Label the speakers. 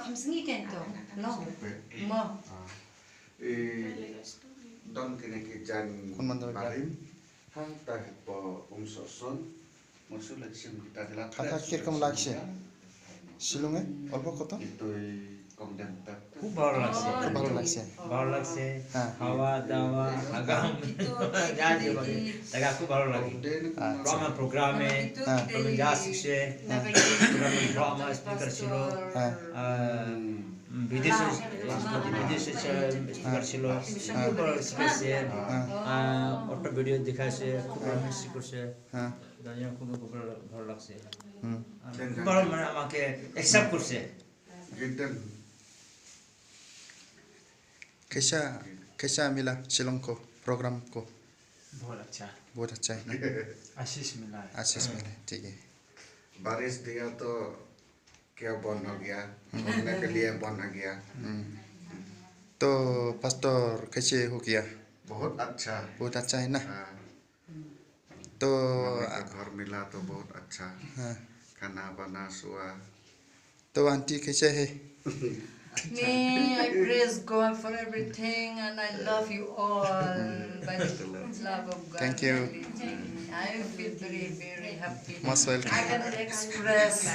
Speaker 1: kamsengi kento. No. Mo.
Speaker 2: Don kini kijan barim hang tah po soson musul leksim kita dilat
Speaker 3: কথা কিরকম লাগছে শিলংয়ে অল্প কত
Speaker 2: itoi komden tap
Speaker 4: খুব ভালো লাগছে
Speaker 3: খুব ভালো লাগছে
Speaker 4: ভালো লাগছে
Speaker 3: হ্যাঁ।
Speaker 4: খাওয়া দাওয়া আগাম যা জীবনে তাকে খুব ভালো লাগে ড্রামা প্রোগ্রামে যা শিখছে ড্রামা স্পিকার ছিল বিদেশে স্পিকার ছিল খুব ভালো শিখেছে অটো ভিডিও দেখাচ্ছে খুব ভালো মিক্স করছে খুব ভালো লাগছে খুব ভালো মানে আমাকে অ্যাকসেপ্ট করছে
Speaker 3: कैसा मिला शिलोंग को प्रोग्राम को
Speaker 5: बहुत अच्छा
Speaker 3: है ना
Speaker 5: आशीष मिला
Speaker 3: ठीक है
Speaker 2: बारिश दिया तो क्या बन हो गया घूमने के लिए बन हो गया
Speaker 3: तो पास्टर कैसे हो गया
Speaker 2: बहुत अच्छा
Speaker 3: है ना
Speaker 2: हाँ।
Speaker 3: तो
Speaker 2: घर मिला तो बहुत अच्छा
Speaker 3: हाँ।
Speaker 2: खाना बना सुआ
Speaker 3: तो आंटी कैसे है
Speaker 1: Me, I praise God for everything and I love you all by the love of God.
Speaker 3: Thank you.
Speaker 1: I feel very, very happy.
Speaker 3: Most welcome.
Speaker 1: I cannot express.